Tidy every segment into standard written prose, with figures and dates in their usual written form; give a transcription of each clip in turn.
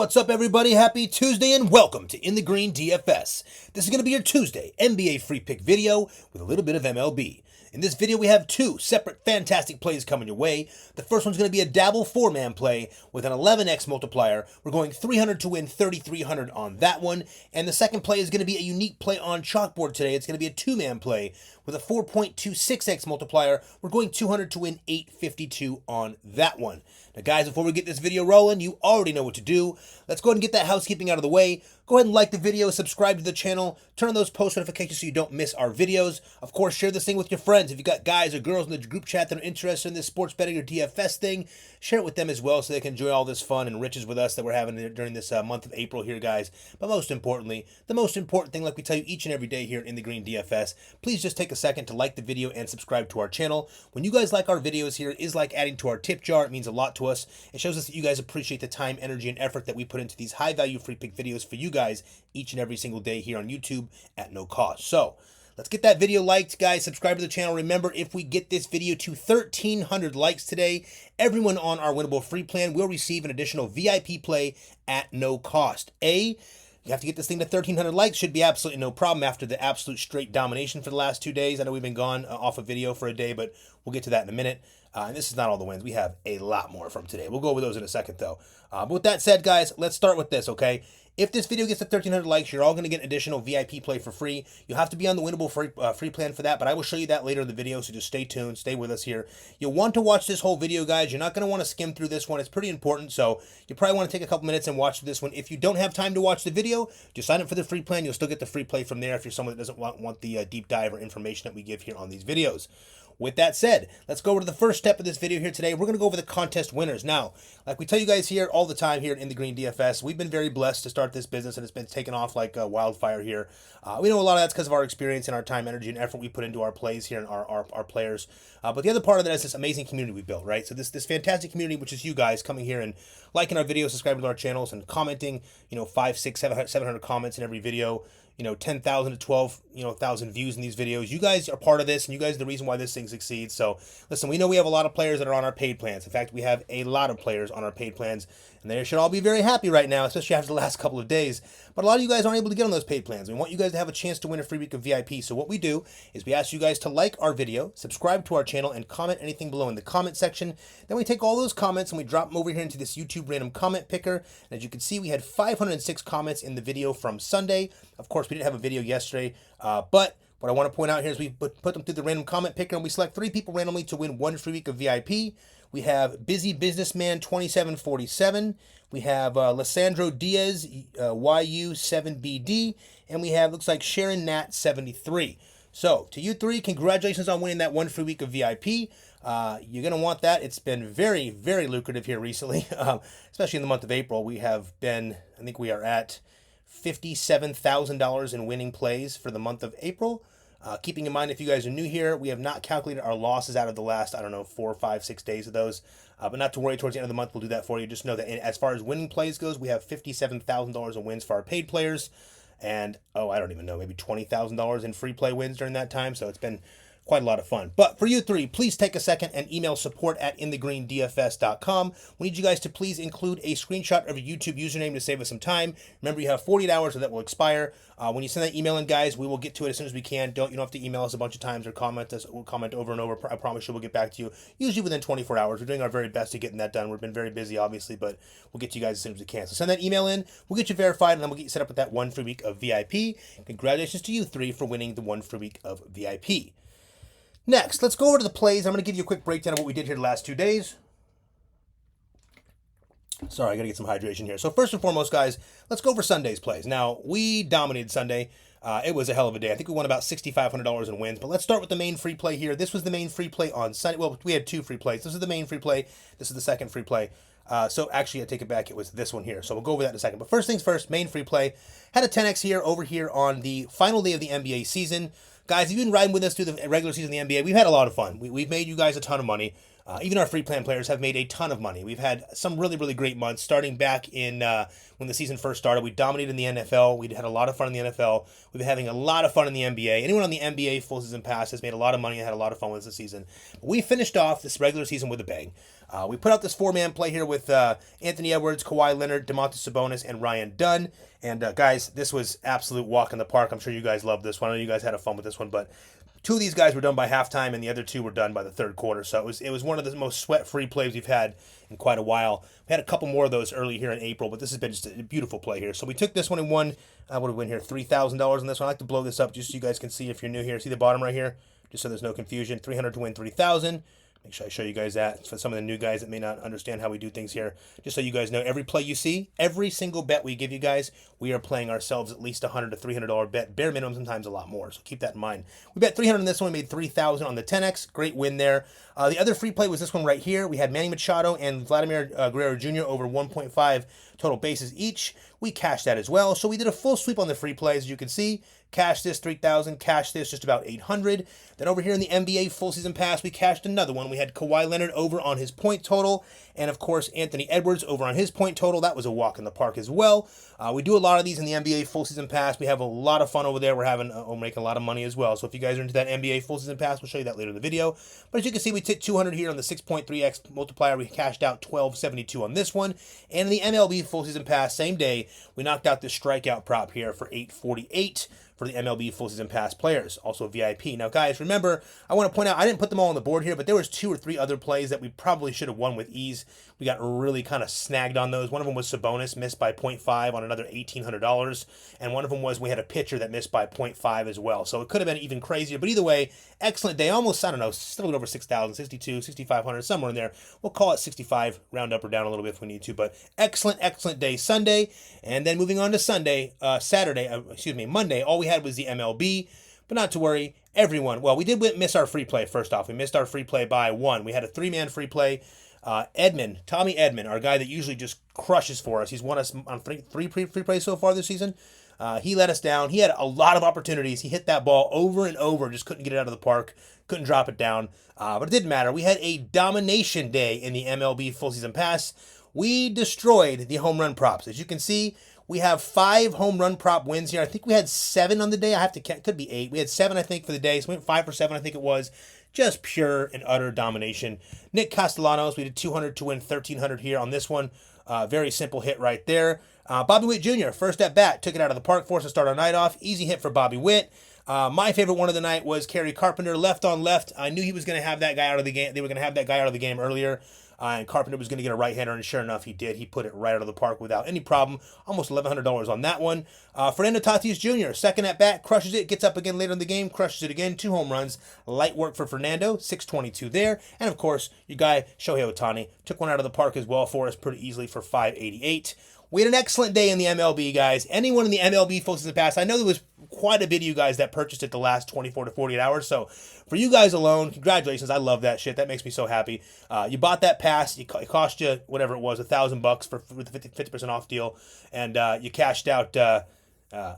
What's up, everybody? Happy Tuesday and welcome to In the Green DFS. This is going to be your Tuesday NBA free pick video with a little bit of MLB. In this video, we have two separate fantastic plays coming your way. The first one's going to be a Dabble 4-man play with an 11x multiplier. We're going 300 to win 3,300 on that one. And the second play is going to be a unique play on Chalkboard today. It's going to be a 2-man play with a 4.26x multiplier. We're going 200 to win 852 on that one. Now, guys, before we get this video rolling, you already know what to do. Let's go ahead and get that housekeeping out of the way. Go ahead and like the video, subscribe to the channel, turn on those post notifications so you don't miss our videos. Of course, share this thing with your friends. If you got guys or girls in the group chat that are interested in this sports betting or DFS thing, share it with them as well so they can enjoy all this fun and riches with us that we're having during this month of April here, guys. But most importantly, the most important thing, like we tell you each and every day here in the Green DFS, please just take a second to like the video and subscribe to our channel. When you guys like our videos here, it is like adding to our tip jar. It means a lot to us. It shows us that you guys appreciate the time, energy, and effort that we put into these high-value free pick videos for you guys each and every single day here on YouTube at no cost. So let's get that video liked, guys. Subscribe to the channel. Remember, if we get this video to 1,300 likes today, everyone on our winnable free plan will receive an additional VIP play at no cost. You have to get this thing to 1,300 likes. Should be absolutely no problem after the absolute straight domination for the last 2 days. I know we've been gone off a video for a day, but we'll get to that in a minute. And this is not all the wins. We have a lot more from today. We'll go over those in a second, though. But with that said, guys, let's start with this, okay? If this video gets to 1,300 likes, you're all going to get an additional VIP play for free. You'll have to be on the winnable free plan for that, but I will show you that later in the video, so just stay tuned. Stay with us here. You'll want to watch this whole video, guys. You're not going to want to skim through this one. It's pretty important, so you probably want to take a couple minutes and watch this one. If you don't have time to watch the video, just sign up for the free plan. You'll still get the free play from there if you're someone that doesn't want the deep dive or information that we give here on these videos. With that said, let's go over to the first step of this video here today. We're going to go over the contest winners. Now, like we tell you guys here all the time here in the Green DFS, we've been very blessed to start this business, and it's been taken off like wildfire here. We know a lot of that's because of our experience and our time, energy, and effort we put into our plays here and our players. But the other part of that is this amazing community we built, right? So this fantastic community, which is you guys coming here and liking our videos, subscribing to our channels, and commenting, 500, 600, 700 comments in every video. 10,000 to 12,000 views in these videos. You guys are part of this, and you guys are the reason why this thing succeeds. So listen, we know we have a lot of players that are on our paid plans. In fact, we have a lot of players on our paid plans, and they should all be very happy right now, especially after the last couple of days. But a lot of you guys aren't able to get on those paid plans. We want you guys to have a chance to win a free week of VIP. So what we do is we ask you guys to like our video, subscribe to our channel, and comment anything below in the comment section. Then we take all those comments and we drop them over here into this YouTube random comment picker. And as you can see, we had 506 comments in the video from Sunday. Of course, we didn't have a video yesterday, but what I want to point out here is we put them through the random comment picker, and we select 3 people randomly to win 1 free week of VIP. We have Busy Businessman 2747. We have Lissandro Diaz YU7BD, and we have, looks like, Sharon Nat 73. So to you 3, congratulations on winning that 1 free week of VIP. You're going to want that. It's been very, very lucrative here recently, especially in the month of April. We have been, I think we are at $57,000 in winning plays for the month of April. Keeping in mind, if you guys are new here, we have not calculated our losses out of the last, 4, 5, 6 days of those. But not to worry, towards the end of the month, we'll do that for you. Just know that as far as winning plays goes, we have $57,000 in wins for our paid players. And, I don't even know, maybe $20,000 in free play wins during that time. So it's been quite a lot of fun. But for you 3, please take a second and email support@inthegreendfs.com. We need you guys to please include a screenshot of your YouTube username to save us some time. Remember, you have 48 hours or that will expire. When you send that email in, guys, we will get to it as soon as we can. You don't have to email us a bunch of times or comment us. We'll comment over and over. I promise you we'll get back to you, usually within 24 hours. We're doing our very best to getting that done. We've been very busy, obviously, but we'll get to you guys as soon as we can. So send that email in. We'll get you verified, and then we'll get you set up with that 1 free week of VIP. Congratulations to you 3 for winning the 1 free week of VIP. Next, let's go over to the plays. I'm going to give you a quick breakdown of what we did here the last 2 days. Sorry, I got to get some hydration here. So first and foremost, guys, let's go over Sunday's plays. Now, we dominated Sunday. It was a hell of a day. I think we won about $6,500 in wins. But let's start with the main free play here. This was the main free play on Sunday. Well, we had 2 free plays. This is the main free play. This is the second free play. So actually, I take it back. It was this one here. So we'll go over that in a second. But first things first, main free play. Had a 10x here over here on the final day of the NBA season. Guys, if you've been riding with us through the regular season of the NBA, we've had a lot of fun. We've made you guys a ton of money. Even our free plan players have made a ton of money. We've had some really, really great months starting back in when the season first started. We dominated in the NFL. We had a lot of fun in the NFL. We've been having a lot of fun in the NBA. Anyone on the NBA full season pass has made a lot of money and had a lot of fun with this season. But we finished off this regular season with a bang. We put out this four-man play here with Anthony Edwards, Kawhi Leonard, Domantas Sabonis, and Ryan Dunn. And guys, this was absolute walk in the park. I'm sure you guys loved this one. I know you guys had fun with this one, but two of these guys were done by halftime, and the other two were done by the third quarter. So it was one of the most sweat-free plays we've had in quite a while. We had a couple more of those early here in April, but this has been just a beautiful play here. So we took this one and won, what did we win here, $3,000 on this one. I like to blow this up just so you guys can see if you're new here. See the bottom right here? Just so there's no confusion. 300 to win 3,000. Make sure I show you guys that for some of the new guys that may not understand how we do things here. Just so you guys know, every play you see, every single bet we give you guys, we are playing ourselves at least $100 to $300 bet, bare minimum, sometimes a lot more. So keep that in mind. We bet 300 on this one. We made 3,000 on the 10x. Great win there. The other free play was this one right here. We had Manny Machado and Vladimir Guerrero Jr. over 1.5 total bases each. We cashed that as well. So we did a full sweep on the free plays, as you can see. Cashed this 3,000, cashed this just about 800. Then over here in the NBA full season pass, we cashed another one. We had Kawhi Leonard over on his point total, and of course Anthony Edwards over on his point total. That was a walk in the park as well. We do a lot of these in the NBA full season pass. We have a lot of fun over there. We're making a lot of money as well. So if you guys are into that NBA full season pass, we'll show you that later in the video. But as you can see, we took 200 here on the 6.3x multiplier. We cashed out 1272 on this one. And in the MLB full season pass, same day, we knocked out this strikeout prop here for 848 for the MLB full season pass players, also VIP. Now, guys, remember, I want to point out, I didn't put them all on the board here, but there was 2 or 3 other plays that we probably should have won with ease. We got really kind of snagged on those. One of them was Sabonis, missed by 0.5 on another $1,800, and one of them was we had a pitcher that missed by 0.5 as well. So it could have been even crazier, but either way, excellent day. Almost, I don't know, still over 6,000, 62, 6,500, somewhere in there. We'll call it 65, round up or down a little bit if we need to, but excellent, excellent day Sunday. And then moving on to Monday, all we had was the MLB, but not to worry, everyone, well, we did miss our free play first off. We missed our free play by 1. We had a 3-man free play. Tommy Edmond, our guy that usually just crushes for us. He's won us on three free plays so far this season. He let us down. He had a lot of opportunities. He hit that ball over and over, just couldn't get it out of the park, couldn't drop it down. But it didn't matter. We had a domination day in the MLB full season pass. We destroyed the home run props. As you can see, we have 5 home run prop wins here. I think we had 7 on the day. I have to count. Could be 8. We had 7, I think, for the day. So we went 5 for 7, I think it was. Just pure and utter domination. Nick Castellanos, we did 200 to win 1,300 here on this one. Very simple hit right there. Bobby Witt Jr., first at bat, took it out of the park for us to start our night off. Easy hit for Bobby Witt. My favorite one of the night was Kerry Carpenter, left on left. I knew he was going to have that guy out of the game. They were going to have that guy out of the game earlier. And Carpenter was going to get a right-hander, and sure enough, he did. He put it right out of the park without any problem. Almost $1,100 on that one. Fernando Tatis Jr., second at bat, crushes it, gets up again later in the game, crushes it again, 2 home runs. Light work for Fernando, 622 there. And of course, your guy, Shohei Ohtani, took one out of the park as well for us pretty easily for 588. We had an excellent day in the MLB, guys. Anyone in the MLB full season pass, I know there was quite a bit of you guys that purchased it the last 24 to 48 hours. So for you guys alone, congratulations. I love that shit. That makes me so happy. You bought that pass. It cost you whatever it was, $1,000 for the 50% off deal, and you cashed out a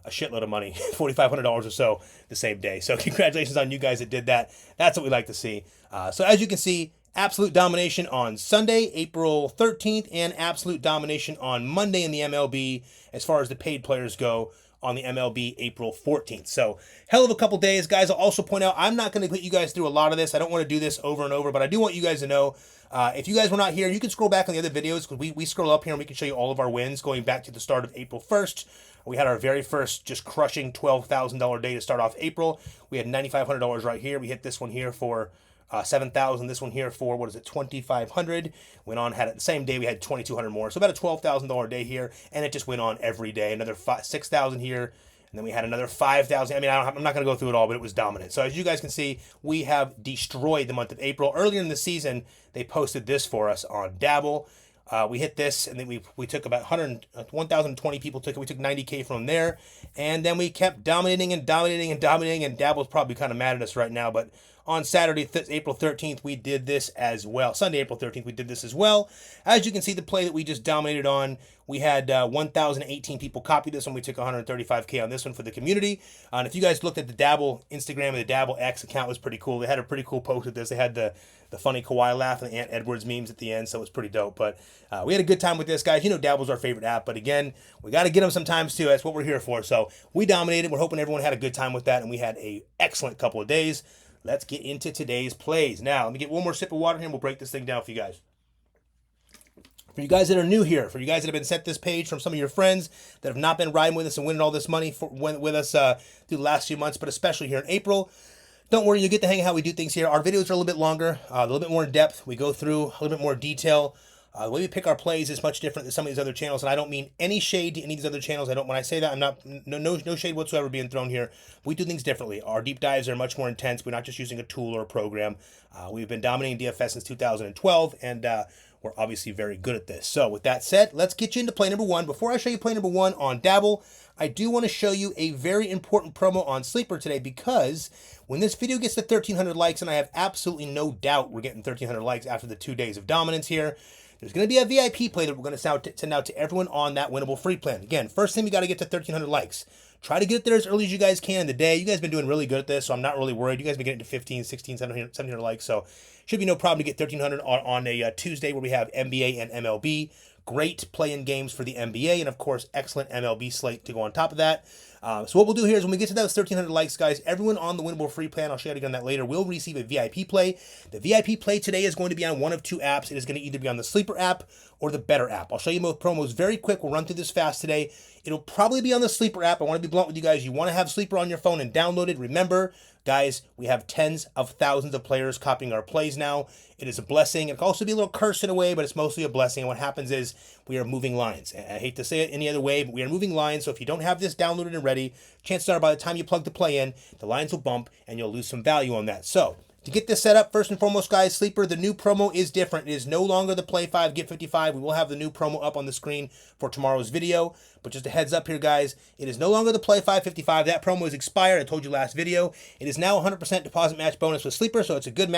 shitload of money, $4,500 or so the same day. So congratulations on you guys that did that. That's what we like to see. So as you can see, absolute domination on Sunday, April 13th, and absolute domination on Monday in the MLB as far as the paid players go on the MLB April 14th. So hell of a couple days, guys. I'll also point out, I'm not going to put you guys through a lot of this. I don't want to do this over and over, but I do want you guys to know, if you guys were not here, you can scroll back on the other videos, because we scroll up here and we can show you all of our wins going back to the start of April 1st. We had our very first just crushing $12,000 day to start off April. We had $9,500 right here. We hit this one here for 7,000. This one here for, 2,500. Went on, had it the same day, we had 2,200 more. So about a $12,000 day here, and it just went on every day. Another 6,000 here, and then we had another 5,000. I mean, I'm not going to go through it all, but it was dominant. So as you guys can see, we have destroyed the month of April. Earlier in the season, they posted this for us on Dabble. We hit this, and then we took about 1,020 people took it. We took 90K from there, and then we kept dominating, and Dabble's probably kind of mad at us right now, but on Saturday, April 13th, we did this as well. Sunday, April 13th, we did this as well. As you can see, the play that we just dominated on, we had 1,018 people copy this one. We took 135K on this one for the community. And if you guys looked at the Dabble Instagram and the Dabble X account, it was pretty cool. They had a pretty cool post with this. They had the funny Kawhi laugh and the Ant Edwards memes at the end, so it was pretty dope. But we had a good time with this, guys. You know Dabble's our favorite app, but again, we got to get them sometimes too. That's what we're here for. So we dominated. We're hoping everyone had a good time with that, and we had an excellent couple of days. Let's get into today's plays. Now, let me get one more sip of water here, and we'll break this thing down for you guys. For you guys that are new here, for you guys that have been sent this page from some of your friends that have not been riding with us and winning all this money with us through the last few months, but especially here in April, don't worry, you'll get to hang out how we do things here. Our videos are a little bit longer, a little bit more in depth. We go through a little bit more detail. The way we pick our plays is much different than some of these other channels, and I don't mean any shade to any of these other channels. When I say that, I'm not no shade whatsoever being thrown here. We do things differently. Our deep dives are much more intense. We're not just using a tool or a program. We've been dominating DFS since 2012, and we're obviously very good at this. So with that said, let's get you into play number one. Before I show you play number one on Dabble, I do want to show you a very important promo on Sleeper today, because when this video gets to 1,300 likes, and I have absolutely no doubt we're getting 1,300 likes after the 2 days of dominance here, there's going to be a VIP play that we're going to send out to everyone on that winnable free plan. Again, first thing, we got to get to 1,300 likes. Try to get it there as early as you guys can in the day. You guys have been doing really good at this, so I'm not really worried. You guys have been getting to 15, 16, 700 likes, so should be no problem to get 1,300 on a Tuesday where we have NBA and MLB. Great play-in games for the NBA, and of course, excellent MLB slate to go on top of that. So what we'll do here is when we get to those 1,300 likes, guys, everyone on the winnable free plan, I'll show you again that later, will receive a VIP play. The VIP play today is going to be on one of two apps. It is going to either be on the Sleeper app or the Betr app. I'll show you both promos very quick. We'll run through this fast today. It'll probably be on the Sleeper app. I want to be blunt with you guys. You want to have Sleeper on your phone and download it. Remember, guys, we have tens of thousands of players copying our plays now. It is a blessing. It can also be a little curse in a way, but it's mostly a blessing. And what happens is we are moving lines. I hate to say it any other way, but we are moving lines. So if you don't have this downloaded and ready, chances are by the time you plug the play in, the lines will bump and you'll lose some value on that. So to get this set up, first and foremost, guys, Sleeper, the new promo is different. It is no longer the Play 5, Get 55. We will have the new promo up on the screen for tomorrow's video. But just a heads up here, guys, it is no longer the Play 5, 55. That promo is expired. I told you last video. It is now 100% deposit match bonus with Sleeper, so it's a good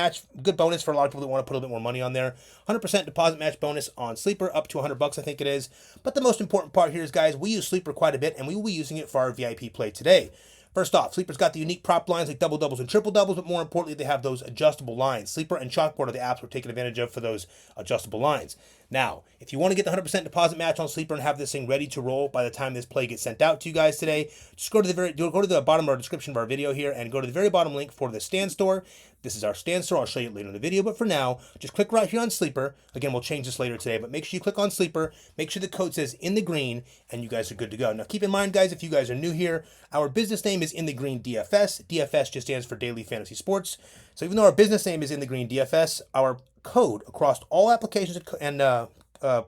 bonus for a lot of people that want to put a little bit more money on there. 100% deposit match bonus on Sleeper, up to $100, I think it is. But the most important part here is, guys, we use Sleeper quite a bit, and we will be using it for our VIP play today. First off, Sleeper's got the unique prop lines like double doubles and triple doubles, but more importantly, they have those adjustable lines. Sleeper and Chalkboard are the apps we're taking advantage of for those adjustable lines. Now, if you want to get the 100% deposit match on Sleeper and have this thing ready to roll by the time this play gets sent out to you guys today, just go to the bottom of our description of our video here and go to the very bottom link for the Stand Store. This is our Stand Store. I'll show you it later in the video, but for now, just click right here on Sleeper. Again, we'll change this later today, but make sure you click on Sleeper. Make sure the code says InTheGreen, and you guys are good to go. Now, keep in mind, guys, if you guys are new here, our business name is InTheGreen DFS. DFS just stands for Daily Fantasy Sports. So even though our business name is InTheGreen DFS, our code across all applications and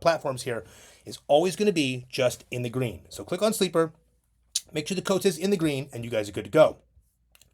platforms here is always going to be just InTheGreen. So click on Sleeper, make sure the code says InTheGreen, and you guys are good to go.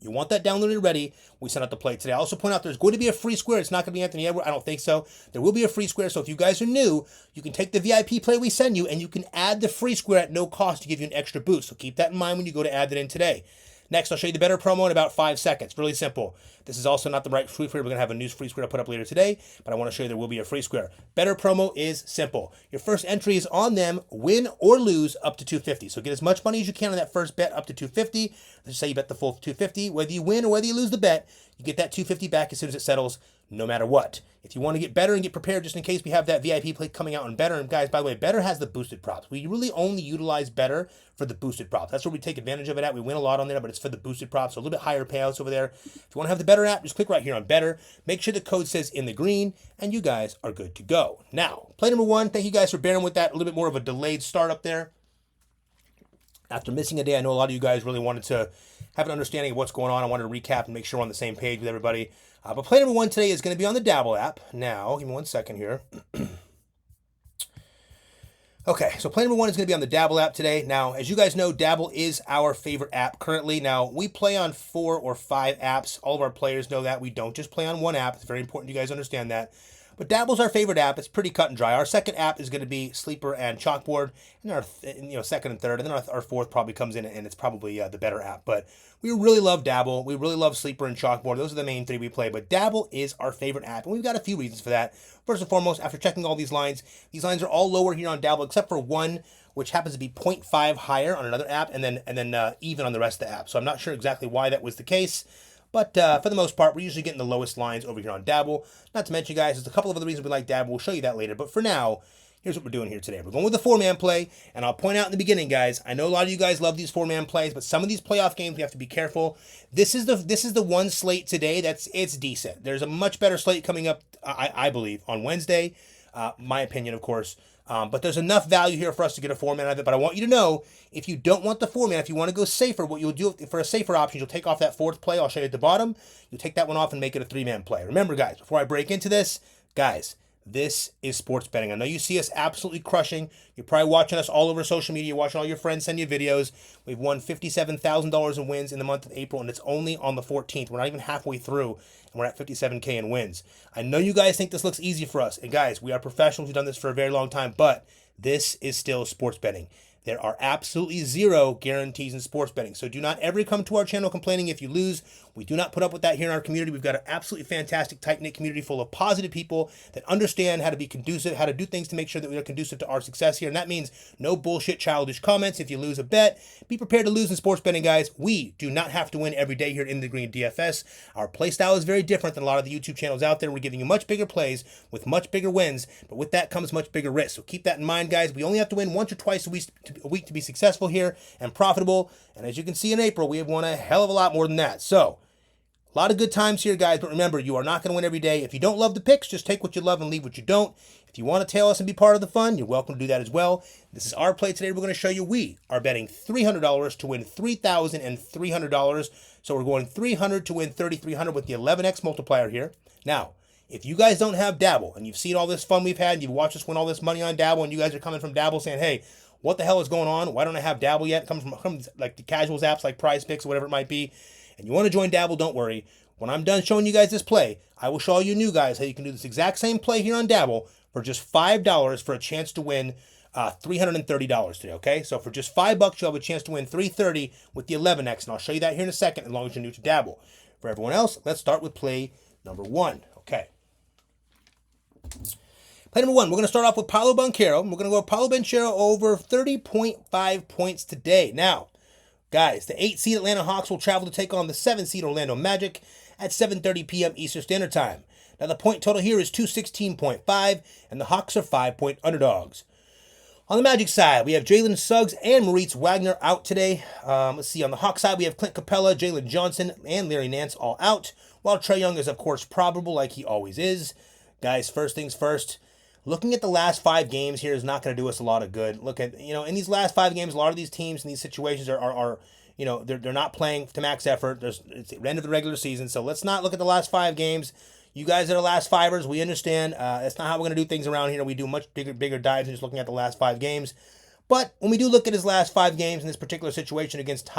You want that downloaded and ready. We sent out the play today. I also point out there's going to be a free square. It's not going to be Anthony Edwards. I don't think so. There will be a free square. So if you guys are new, you can take the VIP play we send you and you can add the free square at no cost to give you an extra boost. So keep that in mind when you go to add that in today. Next, I'll show you the Betr promo in about 5 seconds. Really simple. This is also not the right free square. We're going to have a new free square I'll put up later today, but I want to show you there will be a free square. Betr promo is simple. Your first entry is on them, win or lose up to 250. So get as much money as you can on that first bet up to 250. Let's just say you bet the full 250. Whether you win or whether you lose the bet, you get that 250 back as soon as it settles, no matter what. If you want to get better and get prepared just in case we have that VIP play coming out on Betr, and guys, by the way, Betr has the boosted props. We really only utilize Betr for the boosted props. That's where we take advantage of it at. We win a lot on there, but it's for the boosted props, so a little bit higher payouts over there. If you want to have the Betr app, just click right here on Betr. Make sure the code says InTheGreen, and you guys are good to go. Now, play number one. Thank you guys for bearing with that. A little bit more of a delayed start up there. After missing a day, I know a lot of you guys really wanted to have an understanding of what's going on. I wanted to recap and make sure we're on the same page with everybody. But play number one today is going to be on the Dabble app. Now, give me 1 second here. Okay, so play number one is going to be on the Dabble app today. Now, as you guys know, Dabble is our favorite app currently. Now, we play on 4 or 5 apps. All of our players know that. We don't just play on one app. It's very important you guys understand that. But Dabble's our favorite app. It's pretty cut and dry. Our second app is going to be Sleeper and Chalkboard, and our second and third, and then our fourth probably comes in, and it's probably the Betr app. But we really love Dabble. We really love Sleeper and Chalkboard. Those are the main three we play. But Dabble is our favorite app, and we've got a few reasons for that. First and foremost, after checking all these lines are all lower here on Dabble, except for one, which happens to be 0.5 higher on another app, and then even on the rest of the app. So I'm not sure exactly why that was the case. But for the most part, we're usually getting the lowest lines over here on Dabble. Not to mention, guys, there's a couple of other reasons we like Dabble. We'll show you that later. But for now, here's what we're doing here today. We're going with the four-man play. And I'll point out in the beginning, guys, I know a lot of you guys love these four-man plays, but some of these playoff games, we have to be careful. This is the one slate today it's decent. There's a much better slate coming up, I believe, on Wednesday. My opinion, of course. But there's enough value here for us to get a four-man out of it. But I want you to know, if you don't want the four-man, if you want to go safer, what you'll do for a safer option, you'll take off that fourth play. I'll show you at the bottom. You'll take that one off and make it a three-man play. Remember, guys, before I break into this, guys, this is sports betting. I know you see us absolutely crushing. You're probably watching us all over social media, watching all your friends send you videos. We've won $57,000 in wins in the month of April, and it's only on the 14th. We're not even halfway through, and we're at $57K in wins. I know you guys think this looks easy for us. And guys, we are professionals. We've done this for a very long time, but this is still sports betting. There are absolutely zero guarantees in sports betting. So do not ever come to our channel complaining if you lose. We do not put up with that here in our community. We've got an absolutely fantastic, tight-knit community full of positive people that understand how to be conducive, how to do things to make sure that we are conducive to our success here. And that means no bullshit, childish comments. If you lose a bet, be prepared to lose in sports betting, guys. We do not have to win every day here at InTheGreen DFS. Our play style is very different than a lot of the YouTube channels out there. We're giving you much bigger plays with much bigger wins, but with that comes much bigger risk. So keep that in mind, guys. We only have to win once or twice a week to be successful here and profitable. And as you can see in April, we have won a hell of a lot more than that. So a lot of good times here, guys, but remember, you are not going to win every day. If you don't love the picks, just take what you love and leave what you don't. If you want to tail us and be part of the fun, you're welcome to do that as well. This is our play today. We're going to show you we are betting $300 to win $3,300. So we're going $300 to win $3,300 with the 11x multiplier here. Now, if you guys don't have Dabble and you've seen all this fun we've had, and you've watched us win all this money on Dabble, and you guys are coming from Dabble saying, hey, what the hell is going on? Why don't I have Dabble yet? It comes from like the casuals apps like Prizepicks or whatever it might be. And you want to join Dabble, don't worry. When I'm done showing you guys this play, I will show you new guys how you can do this exact same play here on Dabble for just $5 for a chance to win $330 today, okay? So for just $5, you'll have a chance to win $330 with the 11x, and I'll show you that here in a second as long as you're new to Dabble. For everyone else, let's start with play number one, okay? Play number one, we're going to start off with Paulo Banchero. We're going to go with Paulo Banchero over 30.5 points today. Now, guys, the 8 seed Atlanta Hawks will travel to take on the 7 seed Orlando Magic at 7:30 p.m. Eastern Standard Time. Now, the point total here is 216.5, and the Hawks are 5-point underdogs. On the Magic side, we have Jalen Suggs and Moritz Wagner out today. Let's see, on the Hawks side, we have Clint Capella, Jalen Johnson, and Larry Nance all out, while Trae Young is, of course, probable like he always is. Guys, first things first, looking at the last 5 games here is not going to do us a lot of good. Look at, in these last 5 games, a lot of these teams in these situations are they're not playing to max effort. It's the end of the regular season, so let's not look at the last 5 games. You guys are the last fivers. We understand. That's not how we're going to do things around here. We do much bigger dives than just looking at the last 5 games. But when we do look at his last 5 games in this particular situation against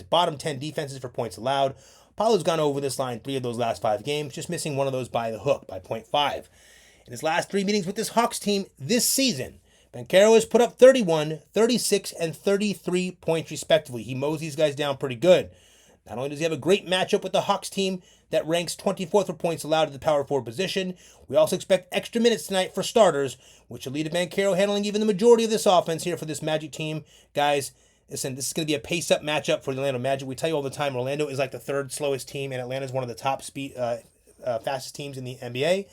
bottom 10 defenses for points allowed, Paulo's gone over this line 3 of those last 5 games, just missing one of those by the hook, by 0.5. In his last 3 meetings with this Hawks team this season, Banchero has put up 31, 36, and 33 points respectively. He mows these guys down pretty good. Not only does he have a great matchup with the Hawks team that ranks 24th for points allowed at the power forward position, we also expect extra minutes tonight for starters, which will lead to Banchero handling even the majority of this offense here for this Magic team. Guys, listen, this is going to be a pace-up matchup for the Orlando Magic. We tell you all the time, Orlando is like the 3rd slowest team, and Atlanta is one of the top fastest teams in the NBA.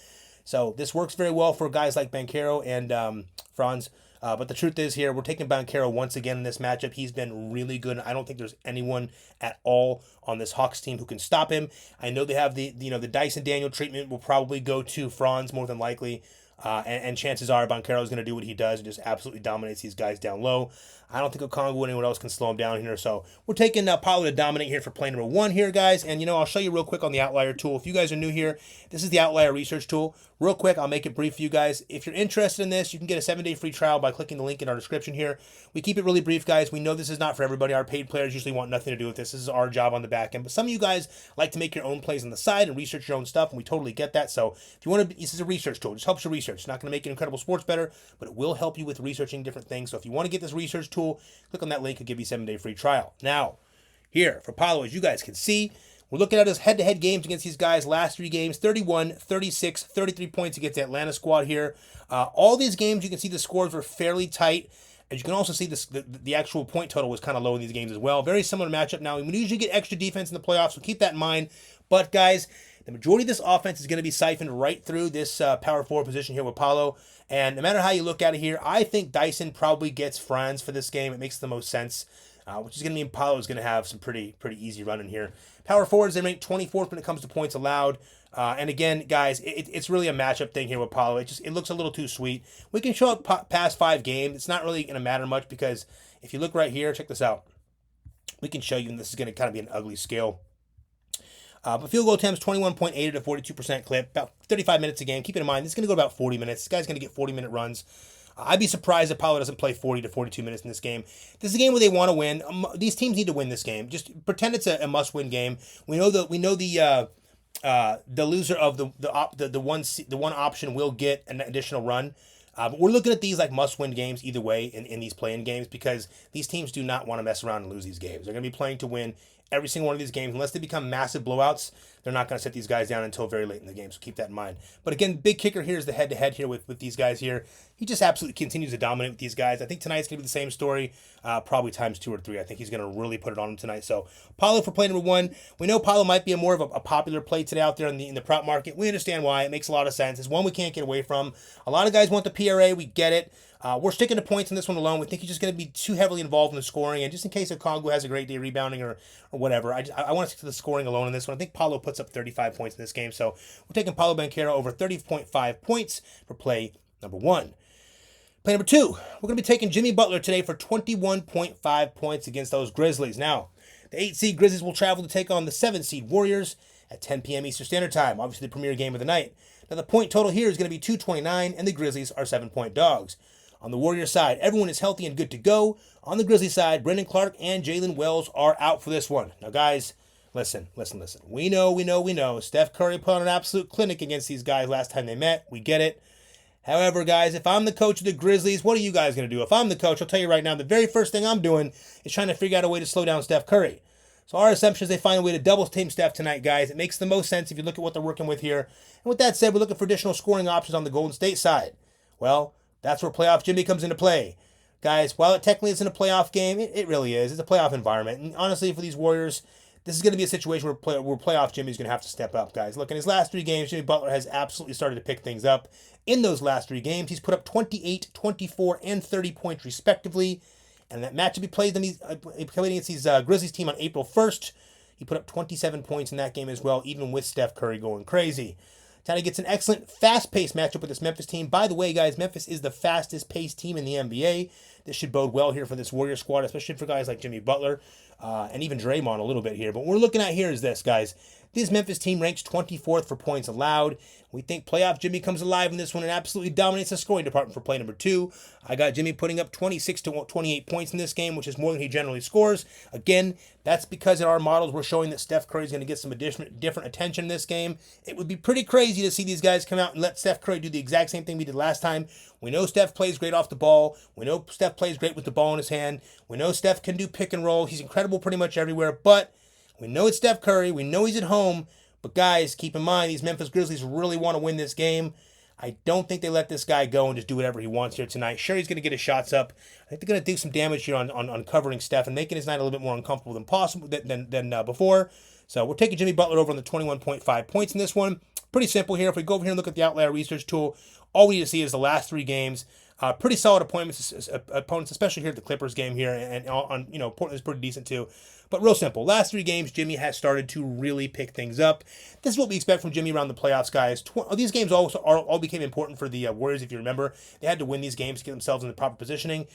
So this works very well for guys like Banchero and Franz. But the truth is here, we're taking Banchero once again in this matchup. He's been really good. I don't think there's anyone at all on this Hawks team who can stop him. I know they have the Dyson Daniel treatment will probably go to Franz more than likely. And chances are Banchero is going to do what he does and just absolutely dominates these guys down low. I don't think Okongwu or anyone else can slow him down here. So we're taking Paulo to dominate here for play number 1 here, guys. And, I'll show you real quick on the outlier tool. If you guys are new here, this is the outlier research tool. Real quick, I'll make it brief for you guys. If you're interested in this, you can get a 7-day free trial by clicking the link in our description here. We keep it really brief, guys. We know this is not for everybody. Our paid players usually want nothing to do with this. This is our job on the back end. But some of you guys like to make your own plays on the side and research your own stuff, and we totally get that. So if you want to, this is a research tool. It just helps you research. It's not going to make your incredible sports better, but it will help you with researching different things. So if you want to get this research tool, click on that link. It'll give you a 7-day free trial. Now, here for Paulo, as you guys can see, we're looking at his head-to-head games against these guys. Last 3 games, 31, 36, 33 points against the Atlanta squad here. All these games, you can see the scores were fairly tight. As you can also see, the actual point total was kind of low in these games as well. Very similar matchup. Now, we usually get extra defense in the playoffs, so keep that in mind. But, guys, the majority of this offense is going to be siphoned right through this power forward position here with Paulo. And no matter how you look at it here, I think Dyson probably gets Franz for this game. It makes the most sense. Which is going to mean Paulo is going to have some pretty easy running here. Power forwards, they rank 24th when it comes to points allowed. And again, guys, it's really a matchup thing here with Paulo. It looks a little too sweet. We can show up past 5 games. It's not really going to matter much because if you look right here, check this out. We can show you, and this is going to kind of be an ugly scale. But field goal attempts, 21.8 at a 42% clip, about 35 minutes a game. Keep it in mind, this is going to go about 40 minutes. This guy's going to get 40-minute runs. I'd be surprised if Paulo doesn't play 40 to 42 minutes in this game. This is a game where they want to win. These teams need to win this game. Just pretend it's a must-win game. We know the loser of the one option will get an additional run. But we're looking at these like must-win games either way in these play-in games because these teams do not want to mess around and lose these games. They're going to be playing to win every single one of these games. Unless they become massive blowouts, they're not going to set these guys down until very late in the game, so keep that in mind. But again, big kicker here is the head-to-head here with these guys here. He just absolutely continues to dominate with these guys. I think tonight's going to be the same story, probably times 2 or 3. I think he's going to really put it on him tonight. So Paulo for play number 1. We know Paulo might be more of a popular play today out there in the prop market. We understand why. It makes a lot of sense. It's one we can't get away from. A lot of guys want the PRA. We get it. We're sticking to points in this one alone. We think he's just going to be too heavily involved in the scoring. And just in case Okongwu has a great day rebounding or whatever, I want to stick to the scoring alone in this one. I think Paulo puts up 35 points in this game. So we're taking Paulo Banchero over 30.5 points for play number 1. Play number 2, we're going to be taking Jimmy Butler today for 21.5 points against those Grizzlies. Now, the 8 seed Grizzlies will travel to take on the 7 seed Warriors at 10 p.m. Eastern Standard Time, obviously the premier game of the night. Now, the point total here is going to be 229, and the Grizzlies are 7-point dogs. On the Warriors side, everyone is healthy and good to go. On the Grizzlies side, Brandin Clark and Jalen Wells are out for this one. Now, guys, listen. We know. Steph Curry put on an absolute clinic against these guys last time they met. We get it. However, guys, if I'm the coach of the Grizzlies, what are you guys going to do? If I'm the coach, I'll tell you right now, the very first thing I'm doing is trying to figure out a way to slow down Steph Curry. So our assumption is they find a way to double team Steph tonight, guys. It makes the most sense if you look at what they're working with here. And with that said, we're looking for additional scoring options on the Golden State side. Well, that's where playoff Jimmy comes into play. Guys, while it technically isn't a playoff game, it really is. It's a playoff environment. And honestly, for these Warriors, this is going to be a situation where playoff Jimmy's going to have to step up, guys. Look, in his last 3 games, Jimmy Butler has absolutely started to pick things up. In those last 3 games, he's put up 28, 24, and 30 points respectively. And that matchup he played against these Grizzlies team on April 1st, he put up 27 points in that game as well, even with Steph Curry going crazy. Tonight gets an excellent fast-paced matchup with this Memphis team. By the way, guys, Memphis is the fastest-paced team in the NBA. This should bode well here for this Warrior squad, especially for guys like Jimmy Butler and even Draymond a little bit here. But what we're looking at here is this, guys. This Memphis team ranks 24th for points allowed. We think playoff Jimmy comes alive in this one and absolutely dominates the scoring department for play number 2. I got Jimmy putting up 26 to 28 points in this game, which is more than he generally scores. Again, that's because in our models we're showing that Steph Curry is going to get some different attention in this game. It would be pretty crazy to see these guys come out and let Steph Curry do the exact same thing we did last time. We know Steph plays great off the ball. We know Steph plays great with the ball in his hand. We know Steph can do pick and roll. He's incredible pretty much everywhere, but we know it's Steph Curry. We know he's at home. But guys, keep in mind, these Memphis Grizzlies really want to win this game. I don't think they let this guy go and just do whatever he wants here tonight. Sure, he's going to get his shots up. I think they're going to do some damage here on covering Steph and making his night a little bit more uncomfortable than before. So we're taking Jimmy Butler over on the 21.5 points in this one. Pretty simple here. If we go over here and look at the outlier research tool, all we need to see is the last 3 games. Pretty solid opponents, especially here at the Clippers game here, and on Portland's pretty decent too. But real simple. Last 3 games, Jimmy has started to really pick things up. This is what we expect from Jimmy around the playoffs, guys. These games also all became important for the Warriors, if you remember. They had to win these games to get themselves in the proper positioning.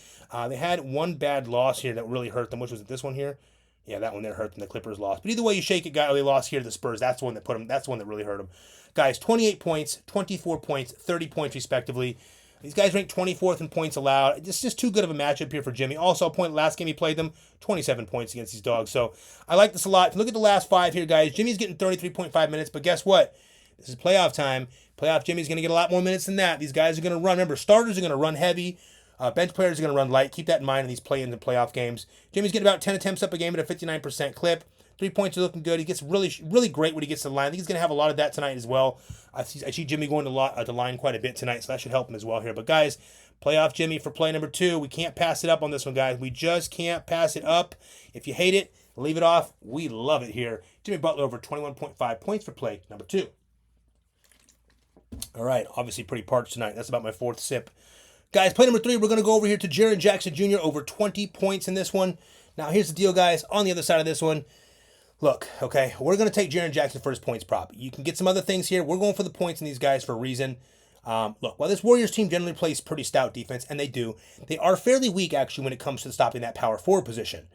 They had one bad loss here that really hurt them, which was this one here. Yeah, that one there hurt them. The Clippers lost. But either way you shake it, guy, they lost here to the Spurs. That's the one that put them. That's the one that really hurt them. Guys, 28 points, 24 points, 30 points respectively. These guys ranked 24th in points allowed. It's just too good of a matchup here for Jimmy. Also, a point last game he played them, 27 points against these dogs. So I like this a lot. If you look at the last 5 here, guys, Jimmy's getting 33.5 minutes. But guess what? This is playoff time. Playoff Jimmy's going to get a lot more minutes than that. These guys are going to run. Remember, starters are going to run heavy. Bench players are going to run light. Keep that in mind in these play-ins and playoff games. Jimmy's getting about 10 attempts up a game at a 59% clip. 3 points are looking good. He gets really, really great when he gets to the line. I think he's going to have a lot of that tonight as well. I see Jimmy going to the line quite a bit tonight, so that should help him as well here. But guys, playoff Jimmy for play number 2. We can't pass it up on this one, guys. We just can't pass it up. If you hate it, leave it off. We love it here. Jimmy Butler over 21.5 points for play number 2. All right, obviously pretty parched tonight. That's about my 4th sip. Guys, play number 3, we're going to go over here to Jaren Jackson Jr. over 20 points in this one. Now, here's the deal, guys. On the other side of this one, look, okay, we're going to take Jaren Jackson for his points prop. You can get some other things here. We're going for the points in these guys for a reason. Look, while this Warriors team generally plays pretty stout defense, and they do, they are fairly weak, actually, when it comes to stopping that power forward position.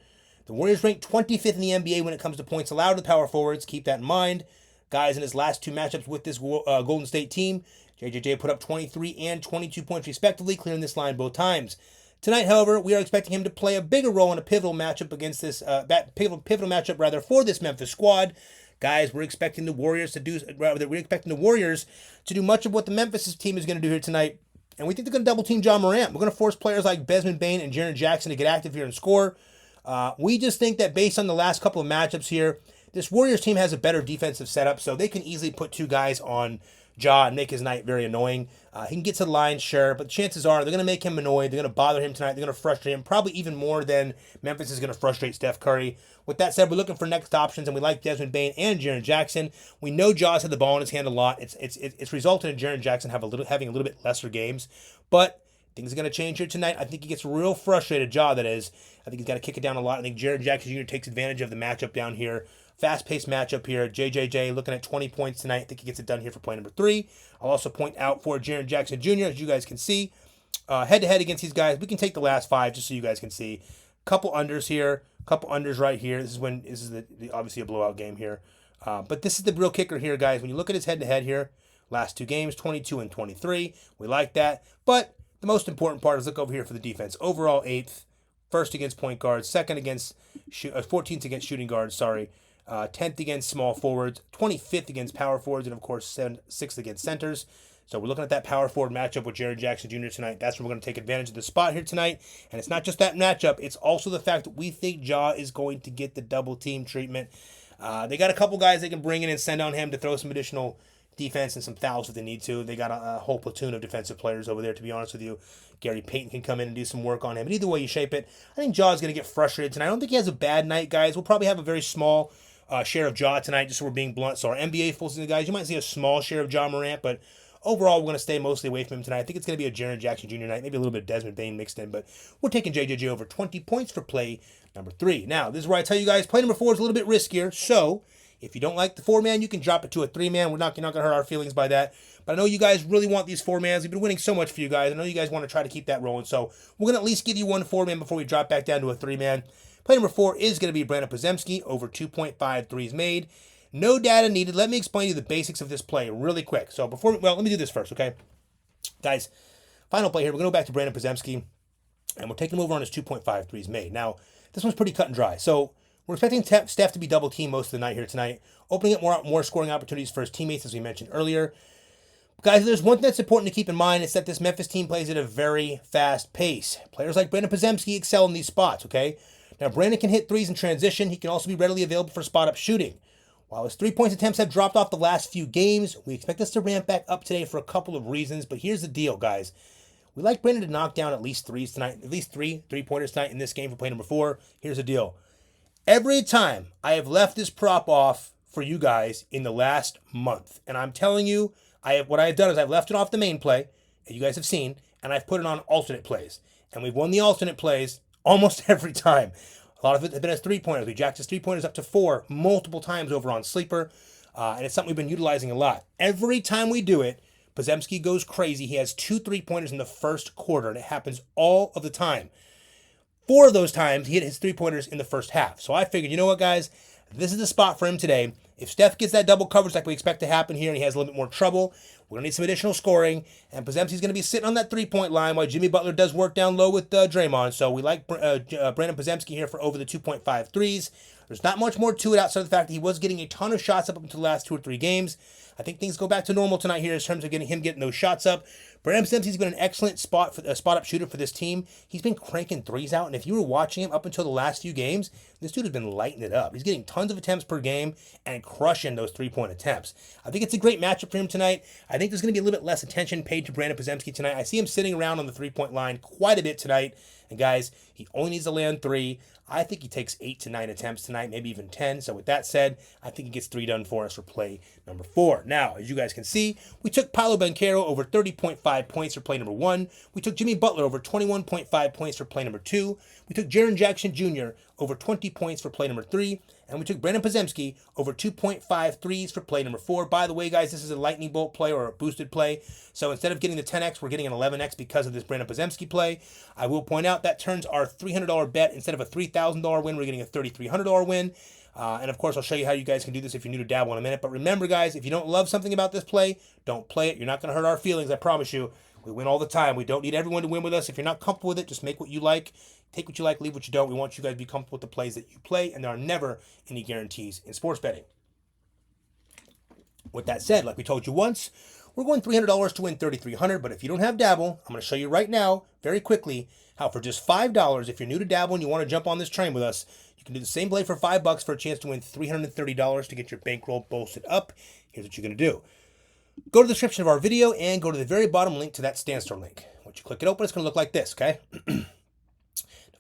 The Warriors rank 25th in the NBA when it comes to points allowed to power forwards. Keep that in mind. Guys, in his last 2 matchups with this Golden State team, JJJ put up 23 and 22 points respectively, clearing this line both times. Tonight, however, we are expecting him to play a bigger role in a pivotal matchup against this pivotal matchup for this Memphis squad. Guys, we're expecting the Warriors to do much of what the Memphis team is going to do here tonight, and we think they're going to double team John Morant. We're going to force players like Desmond Bane and Jaren Jackson to get active here and score. We just think that based on the last couple of matchups here, this Warriors team has a better defensive setup, so they can easily put 2 guys on Ja and make his night very annoying. He can get to the line, sure, but chances are they're going to make him annoyed. They're going to bother him tonight. They're going to frustrate him, probably even more than Memphis is going to frustrate Steph Curry. With that said, we're looking for next options, and we like Desmond Bane and Jaren Jackson. We know Ja's had the ball in his hand a lot. It's resulted in Jaren Jackson having a little bit lesser games, but things are going to change here tonight. I think he gets real frustrated, Ja, that is. I think he's got to kick it down a lot. I think Jaren Jackson Jr. takes advantage of the matchup down here. Fast-paced matchup here. JJJ looking at 20 points tonight. I think he gets it done here for play number 3. I'll also point out for Jaren Jackson Jr., as you guys can see, head-to-head against these guys. We can take the last 5 just so you guys can see. Couple unders here. Couple unders right here. This is obviously a blowout game here. But this is the real kicker here, guys. When you look at his head-to-head here, last 2 games, 22 and 23. We like that. But the most important part is look over here for the defense. Overall 8th. First against point guards. Second against 14th against shooting guards, 10th against small forwards, 25th against power forwards, and of course 6th against centers. So we're looking at that power forward matchup with Jaren Jackson Jr. tonight. That's where we're going to take advantage of the spot here tonight. And it's not just that matchup. It's also the fact that we think Ja is going to get the double team treatment. They got a couple guys they can bring in and send on him to throw some additional defense and some fouls if they need to. They got a whole platoon of defensive players over there, to be honest with you. Gary Payton can come in and do some work on him. But either way you shape it, I think Ja is going to get frustrated tonight. I don't think he has a bad night, guys. We'll probably have a very small share of Ja tonight, just so we're being blunt. So our NBA full season guys, you might see a small share of Ja Morant, but overall we're going to stay mostly away from him tonight. I think it's going to be a Jaren Jackson Jr. night, maybe a little bit of Desmond Bane mixed in, but we're taking JJJ over 20 points for play number 3. Now, this is where I tell you guys, play number 4 is a little bit riskier, so if you don't like the 4-man, you can drop it to a 3-man. You're not going to hurt our feelings by that. But I know you guys really want these 4-mans. We've been winning so much for you guys. I know you guys want to try to keep that rolling. So we're going to at least give you one 4-man before we drop back down to a 3-man. Play number 4 is going to be Brandin Podziemski, over 2.5 threes made. No data needed. Let me explain to you the basics of this play really quick. So let me do this first, okay? Guys, final play here. We're going to go back to Brandin Podziemski, and we're taking him over on his 2.5 threes made. Now, this one's pretty cut and dry. So we're expecting Steph to be double teamed most of the night here tonight, opening up more scoring opportunities for his teammates, as we mentioned earlier. Guys, there's one thing that's important to keep in mind. It's that this Memphis team plays at a very fast pace. Players like Brandin Podziemski excel in these spots, okay? Now, Brandin can hit threes in transition. He can also be readily available for spot-up shooting. While his 3-point attempts have dropped off the last few games, we expect us to ramp back up today for a couple of reasons. But here's the deal, guys. We like Brandin to knock down at least threes tonight, at least three-pointers tonight in this game for play number 4. Here's the deal. Every time I have left this prop off for you guys in the last month, and I'm telling you, what I have done is I've left it off the main play, and you guys have seen, and I've put it on alternate plays. And we've won the alternate plays almost every time. A lot of it has been as three-pointers. We jacked his three-pointers up to 4 multiple times over on Sleeper, and it's something we've been utilizing a lot. Every time we do it, Podziemski goes crazy. He has 2 3-pointers in the first quarter, and it happens all of the time. 4 of those times, he hit his 3-pointers in the first half. So I figured, you know what, guys? This is the spot for him today. If Steph gets that double coverage like we expect to happen here and he has a little bit more trouble, we're going to need some additional scoring. And Podziemski's going to be sitting on that 3-point line while Jimmy Butler does work down low with Draymond. So we like Brandin Podziemski here for over the 2.5 threes. There's not much more to it outside of the fact that he was getting a ton of shots up until the last 2 or 3 games. I think things go back to normal tonight here in terms of getting those shots up. Brandin Podziemski's been an excellent spot-up shooter for this team. He's been cranking threes out, and if you were watching him up until the last few games, this dude has been lighting it up. He's getting tons of attempts per game and crushing those 3-point attempts. I think it's a great matchup for him tonight. I think there's going to be a little bit less attention paid to Brandin Podziemski tonight. I see him sitting around on the 3-point line quite a bit tonight. And guys, he only needs to land 3. I think he takes 8 to 9 attempts tonight, maybe even 10. So with that said, I think he gets 3 done for us for play number 4. Now, as you guys can see, we took Paulo Banchero over 30.5 points for play number 1. We took Jimmy Butler over 21.5 points for play number 2. We took Jaren Jackson Jr. over 20 points for play number 3. And we took Brandin Podziemski over 2.5 threes for play number 4. By the way, guys, this is a lightning bolt play or a boosted play. So instead of getting the 10x, we're getting an 11x because of this Brandin Podziemski play. I will point out that turns our $300 bet. Instead of a $3,000 win, we're getting a $3,300 win. And of course, I'll show you how you guys can do this if you're new to Dabble in a minute. But remember, guys, if you don't love something about this play, don't play it. You're not going to hurt our feelings, I promise you. We win all the time. We don't need everyone to win with us. If you're not comfortable with it, just make what you like. Take what you like, leave what you don't. We want you guys to be comfortable with the plays that you play, and there are never any guarantees in sports betting. With that said, like we told you once, we're going $300 to win $3,300, but if you don't have Dabble, I'm going to show you right now, very quickly, how for just $5, if you're new to Dabble and you want to jump on this train with us, you can do the same play for $5 for a chance to win $330 to get your bankroll bolstered up. Here's what you're going to do. Go to the description of our video and go to the very bottom link to that Standstore link. Once you click it open, it's going to look like this, okay?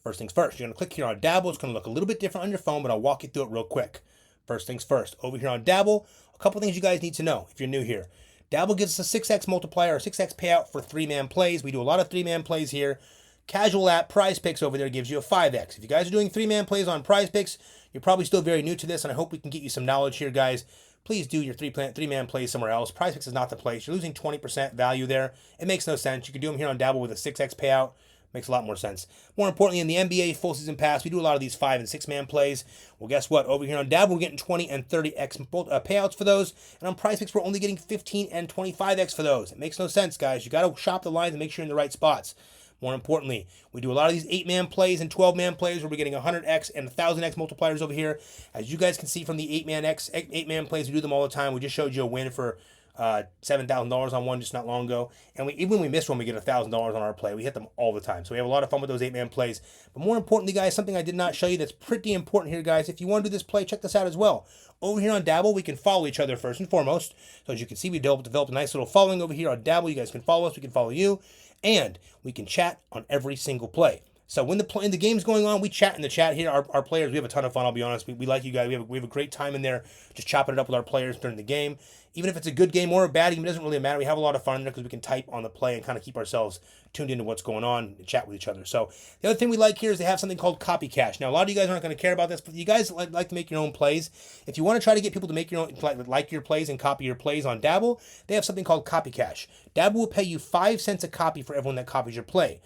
First things first, you're going to click here on Dabble. It's going to look a little bit different on your phone, but I'll walk you through it real quick. First things first, over here on Dabble, a couple things you guys need to know if you're new here. Dabble gives us a 6x multiplier or 6x payout for 3-man plays. We do a lot of 3-man plays here. Casual app Prizepicks over there gives you a 5x. If you guys are doing 3-man plays on Prizepicks, you're probably still very new to this, and I hope we can get you some knowledge here, guys. Please do your 3-man plays somewhere else. Prizepicks is not the place. You're losing 20% value there. It makes no sense. You can do them here on Dabble with a 6x payout. Makes a lot more sense. More importantly, in the NBA full season pass, we do a lot of these 5- and 6-man plays. Well, guess what? Over here on Dabble, we're getting 20 and 30x payouts for those. And on Prizepicks, we're only getting 15 and 25x for those. It makes no sense, guys. You got to shop the lines and make sure you're in the right spots. More importantly, we do a lot of these 8-man plays and 12-man plays where we're getting 100x and 1,000x multipliers over here. As you guys can see from the 8-man plays, we do them all the time. We just showed you a win for $7,000 on one just not long ago. And even when we miss one, we get $1,000 on our play. We hit them all the time. So we have a lot of fun with those 8-man plays. But more importantly, guys, something I did not show you that's pretty important here, guys. If you want to do this play, check this out as well. Over here on Dabble, we can follow each other first and foremost. So as you can see, we developed a nice little following over here on Dabble. You guys can follow us. We can follow you. And we can chat on every single play. So when the game's going on, we chat in the chat here. Our players, we have a ton of fun, I'll be honest. We like you guys. We have a great time in there just chopping it up with our players during the game. Even if it's a good game or a bad game, it doesn't really matter. We have a lot of fun in there because we can type on the play and kind of keep ourselves tuned into what's going on and chat with each other. So the other thing we like here is they have something called Copy Cash. Now, a lot of you guys aren't going to care about this, but you guys like to make your own plays. If you want to try to get people to make your own, like your plays and copy your plays on Dabble, they have something called Copy Cash. Dabble will pay you 5 cents a copy for everyone that copies your play.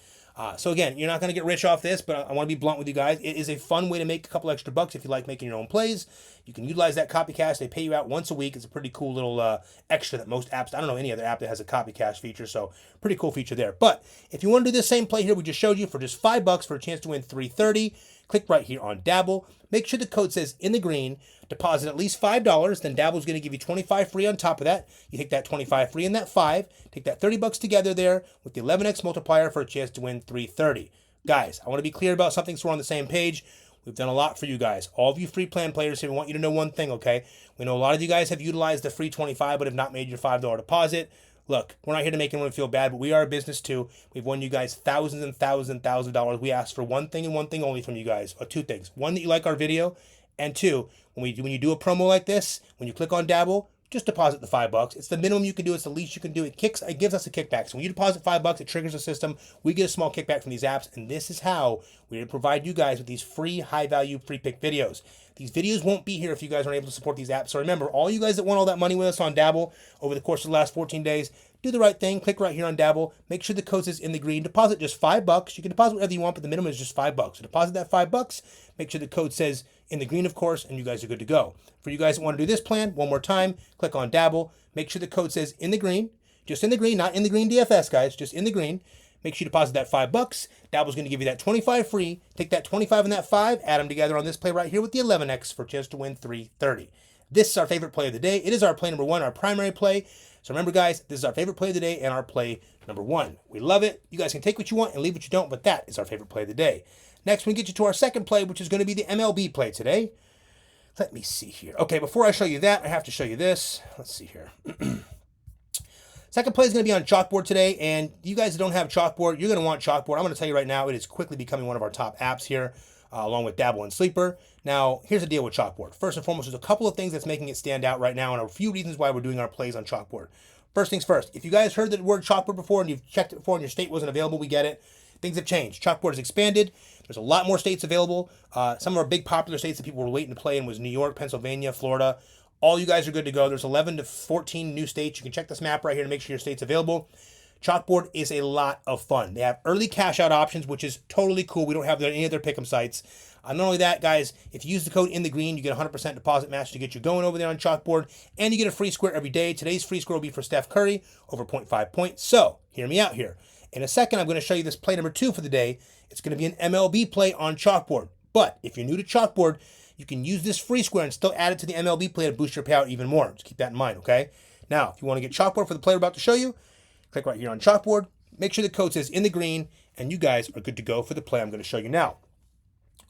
So again, you're not going to get rich off this, but I want to be blunt with you guys. It is a fun way to make a couple extra bucks if you like making your own plays. You can utilize that Copy Cash. They pay you out once a week. It's a pretty cool little extra that most apps, I don't know any other app that has a Copy Cash feature, so pretty cool feature there. But if you want to do this same play here we just showed you for just $5 for a chance to win $330, click right here on Dabble. Make sure the code says InTheGreen. Deposit at least $5. Then Dabble's going to give you $25 free on top of that. You take that $25 free and that $5. Take that $30 together there with the 11x multiplier for a chance to win $330. Guys, I want to be clear about something so we're on the same page. We've done a lot for you guys. All of you free plan players here, we want you to know one thing, okay? We know a lot of you guys have utilized the free $25 but have not made your $5 deposit. Look, we're not here to make anyone feel bad, but we are a business too. We've won you guys thousands and thousands of dollars. We ask for one thing and one thing only from you guys, or 2 things. 1, that you like our video, and 2, when you do a promo like this, when you click on Dabble, just deposit the $5. It's the minimum you can do. It's the least you can do. It gives us a kickback. So when you deposit $5, it triggers the system. We get a small kickback from these apps, and this is how we provide you guys with these free, high-value free pick videos. These videos won't be here if you guys aren't able to support these apps. So remember, all you guys that won all that money with us on Dabble over the course of the last 14 days, do the right thing. Click right here on Dabble. Make sure the code says InTheGreen. Deposit just $5. You can deposit whatever you want, but the minimum is just $5. So deposit that $5. Make sure the code says InTheGreen, of course, and you guys are good to go. For you guys that want to do this plan, one more time, click on Dabble. Make sure the code says InTheGreen. Just InTheGreen, not InTheGreen DFS, guys. Just InTheGreen. Make sure you deposit that $5. Dabble's going to give you that 25 free. Take that 25 and that 5, add them together on this play right here with the 11x for a chance to win 330. This is our favorite play of the day. It is our play number 1, our primary play. So remember, guys, this is our favorite play of the day and our play number 1. We love it. You guys can take what you want and leave what you don't, but that is our favorite play of the day. Next, we get you to our second play, which is going to be the MLB play today. Let me see here. Okay, before I show you that, I have to show you this. Let's see here. Second play is going to be on Chalkboard today, and you guys that don't have Chalkboard, you're going to want Chalkboard. I'm going to tell you right now, it is quickly becoming one of our top apps here, along with Dabble and Sleeper. Now, here's the deal with Chalkboard. First and foremost, there's a couple of things that's making it stand out right now, and a few reasons why we're doing our plays on Chalkboard. First things first, if you guys heard the word Chalkboard before and you've checked it before and your state wasn't available, we get it. Things have changed. Chalkboard has expanded. There's a lot more states available. Some of our big popular states that people were waiting to play in was New York, Pennsylvania, Florida. All you guys are good to go. There's 11 to 14 new states. You can check this map right here to make sure your state's available. Chalkboard is a lot of fun. They have early cash out options, which is totally cool. We don't have any other pick'em sites. Not only that, guys, if you use the code InTheGreen, you get 100% deposit match to get you going over there on Chalkboard, and you get a free square every day. Today's free square will be for Steph Curry, over 0.5 points. So, hear me out here. In a second, I'm going to show you this play number 2 for the day. It's going to be an MLB play on Chalkboard. But if you're new to Chalkboard, you can use this free square and still add it to the MLB play to boost your payout even more. Just keep that in mind, okay? Now, if you want to get Chalkboard for the play we're about to show you, click right here on Chalkboard. Make sure the code says InTheGreen, and you guys are good to go for the play I'm going to show you now.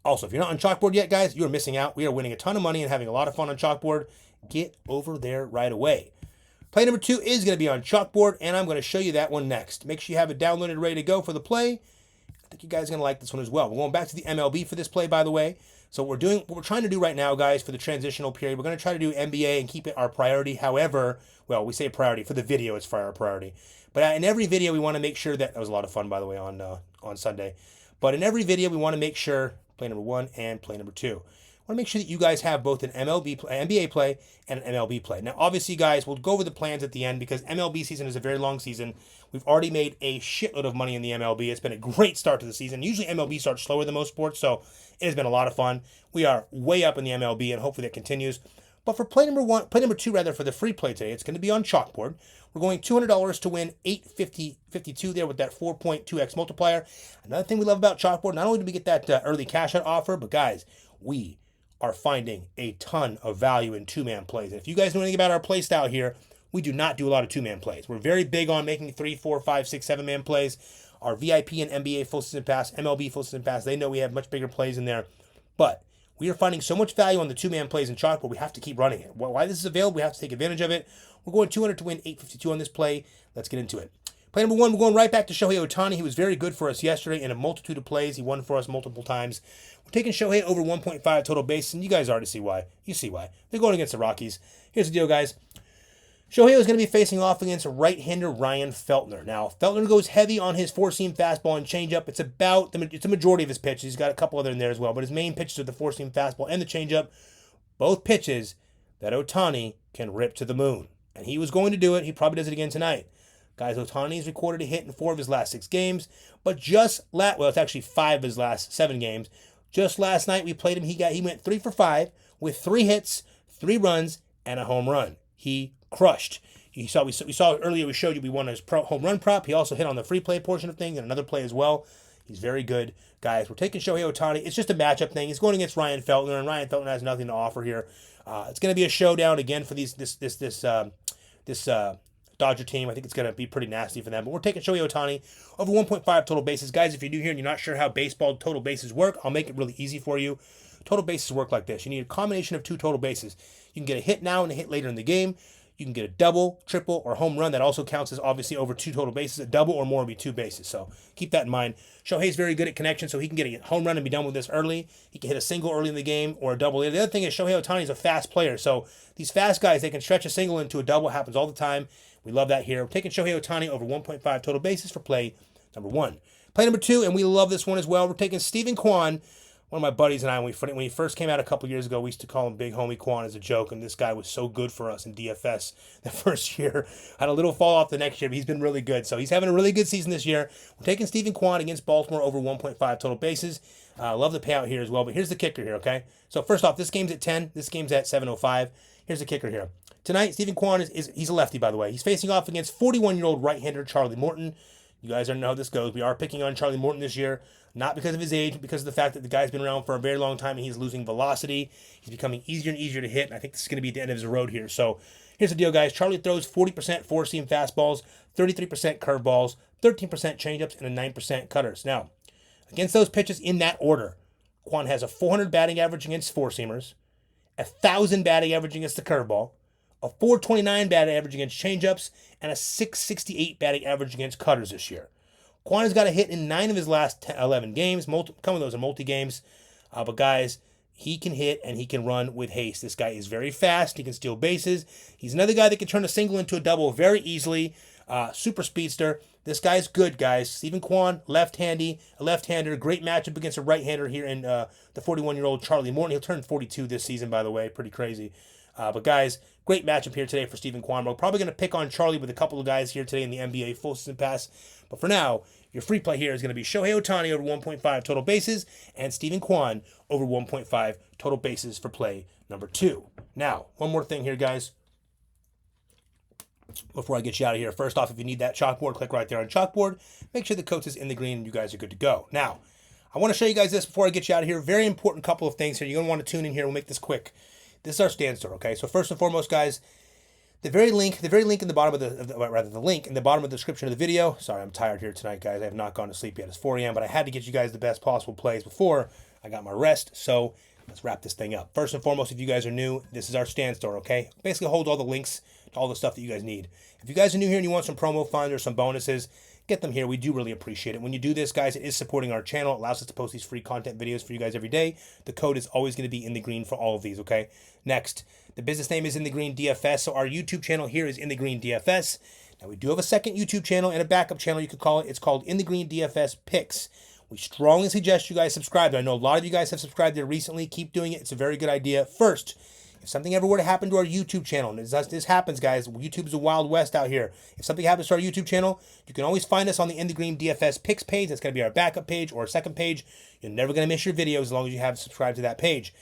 Also, if you're not on Chalkboard yet, guys, you're missing out. We are winning a ton of money and having a lot of fun on Chalkboard. Get over there right away. Play number 2 is going to be on Chalkboard, and I'm going to show you that one next. Make sure you have it downloaded, ready to go for the play. I think you guys are going to like this one as well. We're going back to the MLB for this play, by the way. So what we're trying to do right now, guys, for the transitional period, we're going to try to do NBA and keep it our priority. However, well, we say priority. For the video, it's for our priority. But in every video, we want to make sure that was a lot of fun, by the way, on Sunday. But in every video, we want to make sure play number 1 and play number 2. I want to make sure that you guys have both an NBA play and an MLB play. Now, obviously, guys, we'll go over the plans at the end because MLB season is a very long season. We've already made a shitload of money in the MLB. It's been a great start to the season. Usually, MLB starts slower than most sports, so it has been a lot of fun. We are way up in the MLB, and hopefully that continues. But for play number 2, rather, for the free play today, it's going to be on Chalkboard. We're going $200 to win $850.52 there with that 4.2x multiplier. Another thing we love about Chalkboard, not only do we get that early cash out offer, but guys, we are finding a ton of value in 2-man plays. And if you guys know anything about our play style here, we do not do a lot of 2-man plays. We're very big on making 3, 4, 5, 6, 7-man plays. Our VIP and NBA full season pass, MLB full season pass, they know we have much bigger plays in there. But we are finding so much value on the 2-man plays in Chalkboard, we have to keep running it. Why this is available, we have to take advantage of it. We're going 200 to win 852 on this play. Let's get into it. Play number 1, we're going right back to Shohei Ohtani. He was very good for us yesterday in a multitude of plays. He won for us multiple times. We're taking Shohei over 1.5 total bases, and you guys already see why. You see why. They're going against the Rockies. Here's the deal, guys. Shohei is going to be facing off against right-hander Ryan Feltner. Now, Feltner goes heavy on his four-seam fastball and changeup. It's a majority of his pitches. He's got a couple other in there as well, but his main pitches are the four-seam fastball and the changeup. Both pitches that Ohtani can rip to the moon. And he was going to do it. He probably does it again tonight. Guys, Ohtani's recorded a hit in 4 of his last 6 games, but it's actually 5 of his last 7 games. Just last night we played him. He went 3 for 5 with 3 hits, 3 runs, and a home run. He crushed. We saw earlier. We showed you we won his home run prop. He also hit on the free play portion of things and another play as well. He's very good, guys. We're taking Shohei Ohtani. It's just a matchup thing. He's going against Ryan Feltner, and Ryan Feltner has nothing to offer here. It's going to be a showdown again for this Dodger team. I think it's going to be pretty nasty for them. But we're taking Shohei Ohtani over 1.5 total bases. Guys, if you're new here and you're not sure how baseball total bases work, I'll make it really easy for you. Total bases work like this. You need a combination of 2 total bases. You can get a hit now and a hit later in the game. You can get a double, triple, or home run. That also counts as obviously over 2 total bases. A double or more would be 2 bases. So keep that in mind. Shohei's very good at connection, so he can get a home run and be done with this early. He can hit a single early in the game or a double. The other thing is Shohei Ohtani is a fast player. So these fast guys, they can stretch a single into a double. Happens all the time. We love that here. We're taking Shohei Ohtani over 1.5 total bases for play number 1. Play number 2, and we love this one as well. We're taking Stephen Kwan. One of my buddies and I, when he first came out a couple years ago, we used to call him Big Homie Kwan as a joke, and this guy was so good for us in DFS the first year. Had a little fall off the next year, but he's been really good. So he's having a really good season this year. We're taking Stephen Kwan against Baltimore over 1.5 total bases. Love the payout here as well, but here's the kicker here, okay? So first off, this game's at 10. This game's at 7:05. Here's the kicker here. Tonight, Stephen Kwan he's a lefty, by the way. He's facing off against 41-year-old right-hander Charlie Morton. You guys already know how this goes. We are picking on Charlie Morton this year, not because of his age, but because of the fact that the guy's been around for a very long time and he's losing velocity. He's becoming easier and easier to hit, and I think this is going to be the end of his road here. So here's the deal, guys. Charlie throws 40% four-seam fastballs, 33% curveballs, 13% changeups, and a 9% cutters. Now, against those pitches in that order, Kwan has a 400 batting average against four-seamers, 1,000 batting average against the curveball, a 429 batting average against changeups, and a 668 batting average against cutters this year. Kwan has got a hit in 9 of his last 11 games. Some of those are multi-games. But guys, he can hit and he can run with haste. This guy is very fast. He can steal bases. He's another guy that can turn a single into a double very easily. Super speedster. This guy's good, guys. Stephen Kwan, left-hander. Great matchup against a right-hander here in the 41-year-old Charlie Morton. He'll turn 42 this season, by the way. Pretty crazy. But guys, great matchup here today for Stephen Kwan. We're probably going to pick on Charlie with a couple of guys here today in the NBA full season pass. But for now, your free play here is going to be Shohei Ohtani over 1.5 total bases and Stephen Kwan over 1.5 total bases for play number 2. Now, one more thing here, guys, before I get you out of here. First off, if you need that chalkboard, click right there on chalkboard. Make sure the coach is in the green and you guys are good to go. Now, I want to show you guys this before I get you out of here. Very important couple of things here. You're going to want to tune in here. We'll make this quick. This is our stand store, okay? So first and foremost, guys, the very link in the bottom of the link in the bottom of the description of the video. Sorry, I'm tired here tonight, guys. I have not gone to sleep yet. It's 4 a.m., but I had to get you guys the best possible plays before I got my rest. So let's wrap this thing up. First and foremost, if you guys are new, this is our stand store, okay? Basically holds all the links to all the stuff that you guys need. If you guys are new here and you want some promo funds or some bonuses, get them here. We do really appreciate it. When you do this, guys, it is supporting our channel. It allows us to post these free content videos for you guys every day. The code is always going to be in the green for all of these, okay? Next, the business name is InTheGreen DFS, so our YouTube channel here is InTheGreen DFS. Now, we do have a second YouTube channel and a backup channel, you could call it. It's called InTheGreen DFS Picks. We strongly suggest you guys subscribe. I know a lot of you guys have subscribed there recently. Keep doing it. It's a very good idea. First, if something ever were to happen to our YouTube channel, and this happens, guys, YouTube is a wild west out here. If something happens to our YouTube channel, you can always find us on the InTheGreen DFS Picks page. That's going to be our backup page or second page. You're never going to miss your videos as long as you have subscribed to that page.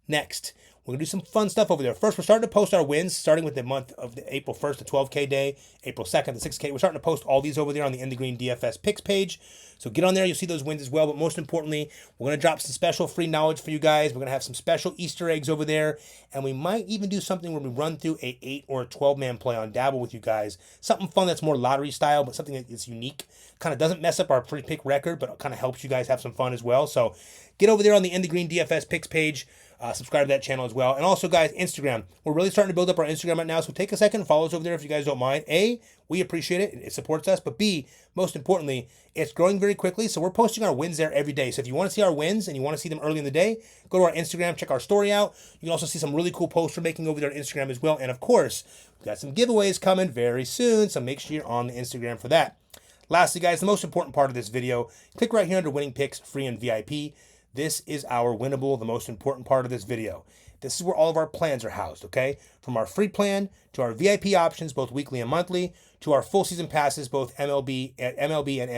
Next, we're going to do some fun stuff over there. First, we're starting to post our wins, starting with the month of April 1st, the 12K day, April 2nd, the 6K. We're starting to post all these over there on the InTheGreen DFS Picks page. So get on there. You'll see those wins as well. But most importantly, we're going to drop some special free knowledge for you guys. We're going to have some special Easter eggs over there. And we might even do something where we run through a 8 or a 12-man play on Dabble with you guys. Something fun that's more lottery style, but something that is unique. Kind of doesn't mess up our free pick record, but it kind of helps you guys have some fun as well. So get over there on the InTheGreen DFS Picks page. Subscribe to that channel as well. And also, guys, Instagram. We're really starting to build up our Instagram right now, so take a second and follow us over there if you guys don't mind. A, we appreciate it. It supports us. But B, most importantly, it's growing very quickly, so we're posting our wins there every day. So if you want to see our wins and you want to see them early in the day, go to our Instagram, check our story out. You can also see some really cool posts we're making over there on Instagram as well. And, of course, we've got some giveaways coming very soon, so make sure you're on the Instagram for that. Lastly, guys, the most important part of this video, click right here under Winning Picks, Free and VIP. This is our winnable, the most important part of this video. This is where all of our plans are housed, okay? From our free plan to our VIP options, both weekly and monthly, to our full season passes, both MLB and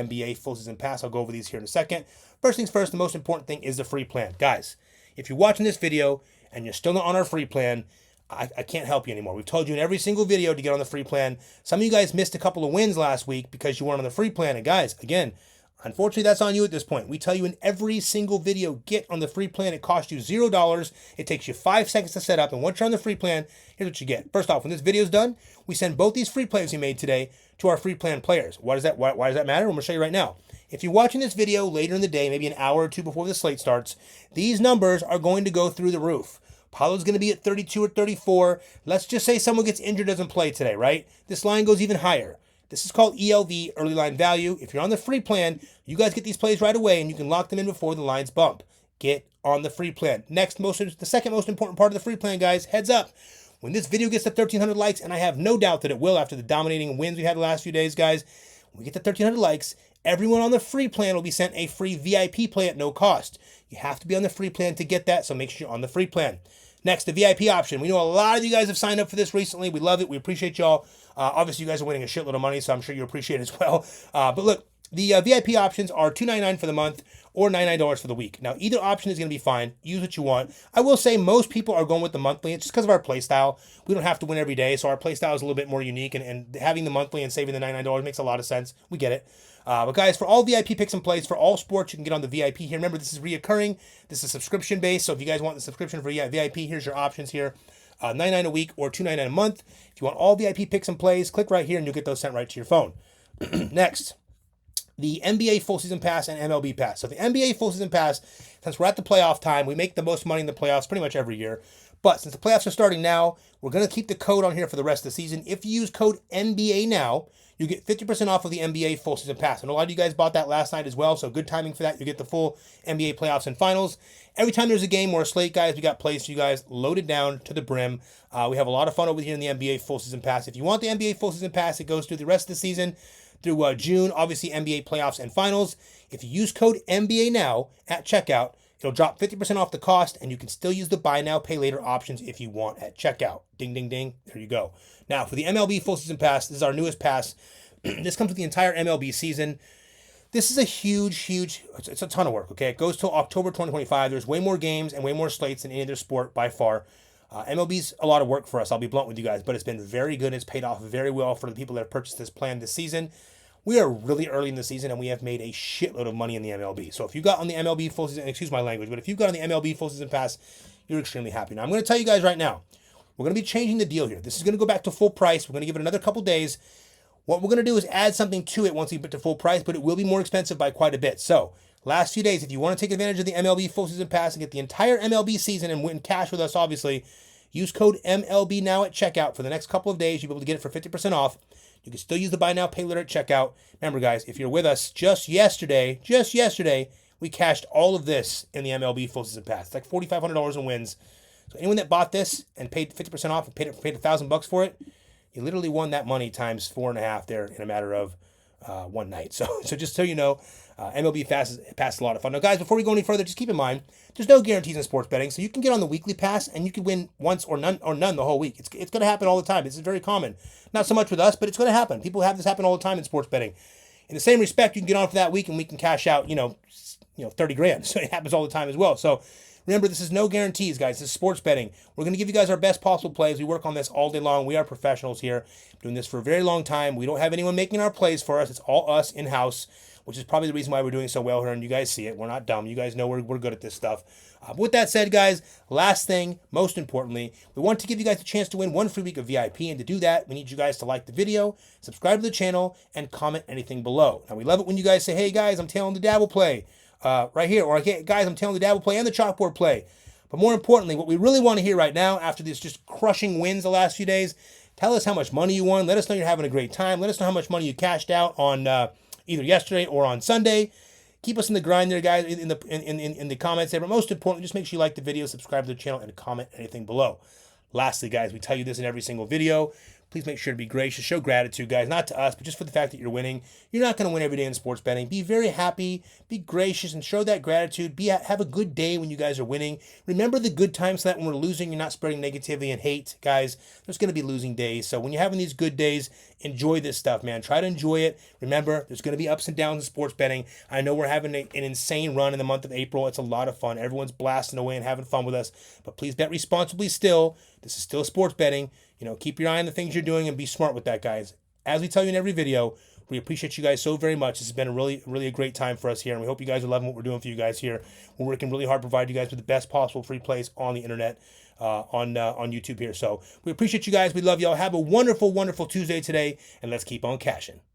NBA full season pass. I'll go over these here in a second. First things first, the most important thing is the free plan. Guys, if you're watching this video and you're still not on our free plan, I can't help you anymore. We've told you in every single video to get on the free plan. Some of you guys missed a couple of wins last week because you weren't on the free plan. And guys, again, unfortunately, that's on you at this point. We tell you in every single video, get on the free plan. It costs you $0. It takes you 5 seconds to set up. And once you're on the free plan, here's what you get. First off, when this video is done, we send both these free plays we made today to our free plan players. Why does that matter? I'm going to show you right now. If you're watching this video later in the day, maybe an hour or two before the slate starts, these numbers are going to go through the roof. Paulo's going to be at 32 or 34. Let's just say someone gets injured, doesn't play today, right? This line goes even higher. This is called ELV, early line value. If you're on the free plan, you guys get these plays right away, and you can lock them in before the lines bump. Get on the free plan. The second most important part of the free plan, guys, heads up. When this video gets to 1,300 likes, and I have no doubt that it will after the dominating wins we had the last few days, guys, when we get to 1,300 likes, everyone on the free plan will be sent a free VIP play at no cost. You have to be on the free plan to get that, so make sure you're on the free plan. Next, the VIP option. We know a lot of you guys have signed up for this recently. We love it. We appreciate y'all. Obviously, you guys are winning a shitload of money, so I'm sure you appreciate it as well. But look, the VIP options are $2.99 for the month or $99 for the week. Now, either option is going to be fine. Use what you want. I will say most people are going with the monthly. It's just because of our play style. We don't have to win every day, so our play style is a little bit more unique, and having the monthly and saving the $99 makes a lot of sense. We get it. But guys, for all VIP picks and plays, for all sports, you can get on the VIP here. Remember, this is reoccurring. This is subscription-based, so if you guys want the subscription for VIP, here's your options here. $99 a week or $2.99 a month. If you want all VIP picks and plays, click right here, and you'll get those sent right to your phone. Next, the NBA Full Season Pass and MLB Pass. So the NBA Full Season Pass, since we're at the playoff time, we make the most money in the playoffs pretty much every year. But since the playoffs are starting now, we're going to keep the code on here for the rest of the season. If you use code NBA now, you get 50% off of the NBA Full Season Pass. And a lot of you guys bought that last night as well, so good timing for that. You get the full NBA playoffs and finals. Every time there's a game or a slate, guys, we got plays for you guys loaded down to the brim. We have a lot of fun over here in the NBA Full Season Pass. If you want the NBA Full Season Pass, it goes through the rest of the season, through June, obviously NBA playoffs and finals. If you use code NBA now at checkout, it'll drop 50% off the cost, and you can still use the buy now, pay later options if you want at checkout. Ding, ding, ding. There you go. Now, for the MLB Full Season Pass, this is our newest pass. This comes with the entire MLB season. This is a huge, it's a ton of work, okay? It goes till October 2025. There's way more games and way more slates than any other sport by far. MLB's a lot of work for us, I'll be blunt with you guys, but it's been very good. It's paid off very well for the people that have purchased this plan this season. We are really early in the season, and we have made a shitload of money in the MLB. So if you got on the MLB Full Season, excuse my language, but if you got on the MLB Full Season Pass, you're extremely happy. Now, I'm going to tell you guys right now, we're going to be changing the deal here. This is going to go back to full price. We're going to give it another couple days. What we're going to do is add something to it once we get to full price, but it will be more expensive by quite a bit. So, last few days, if you want to take advantage of the MLB Full Season Pass and get the entire MLB season and win cash with us, obviously, use code MLB now at checkout. For the next couple of days, you'll be able to get it for 50% off. You can still use the buy now, pay later at checkout. Remember, guys, if you're with us just yesterday, we cashed all of this in the MLB Full Season Pass. It's like $4,500 in wins. So anyone that bought this and paid 50% off and paid $1,000 for it, you literally won that money times 4.5 there in a matter of one night. So just so you know, MLB Pass is a lot of fun. Now, guys, before we go any further, just keep in mind, there's no guarantees in sports betting. So you can get on the weekly pass and you can win once or none the whole week. It's going to happen all the time. This is very common. Not so much with us, but it's going to happen. People have this happen all the time in sports betting. In the same respect, you can get on for that week and we can cash out, 30 grand. So it happens all the time as well. So remember, this is no guarantees, guys. This is sports betting. We're going to give you guys our best possible plays. We work on this all day long. We are professionals here, doing this for a very long time. We don't have anyone making our plays for us. It's all us in-house, which is probably the reason why we're doing so well here, and you guys see it. We're not dumb. You guys know we're good at this stuff. But with that said, guys, last thing, most importantly, we want to give you guys a chance to win one free week of VIP, and to do that, we need you guys to like the video, subscribe to the channel, and comment anything below. Now, we love it when you guys say, hey, guys, I'm tailing the Dabble play right here, or okay, guys, I'm tailing the Dabble play and the Chalkboard play. But more importantly, what we really want to hear right now, after this just crushing wins the last few days, tell us how much money you won. Let us know you're having a great time. Let us know how much money you cashed out on either yesterday or on Sunday. Keep us in the grind there, guys, in the comments there. But most importantly, just make sure you like the video, subscribe to the channel, and comment anything below. Lastly, guys, we tell you this in every single video. Please make sure to be gracious. Show gratitude, guys, not to us, but just for the fact that you're winning. You're not going to win every day in sports betting. Be very happy. Be gracious and show that gratitude. Have a good day when you guys are winning. Remember the good times so that when we're losing, you're not spreading negativity and hate, guys. There's going to be losing days. So when you're having these good days, enjoy this stuff, man. Try to enjoy it. Remember, there's going to be ups and downs in sports betting. I know we're having an insane run in the month of April. It's a lot of fun. Everyone's blasting away and having fun with us. But please bet responsibly still. This is still sports betting. Keep your eye on the things you're doing and be smart with that, guys. As we tell you in every video, we appreciate you guys so very much. This has been a really a great time for us here, and we hope you guys are loving what we're doing for you guys here. We're working really hard to provide you guys with the best possible free plays on the internet, on YouTube here. So we appreciate you guys. We love y'all. Have a wonderful, wonderful Tuesday today, and let's keep on cashing.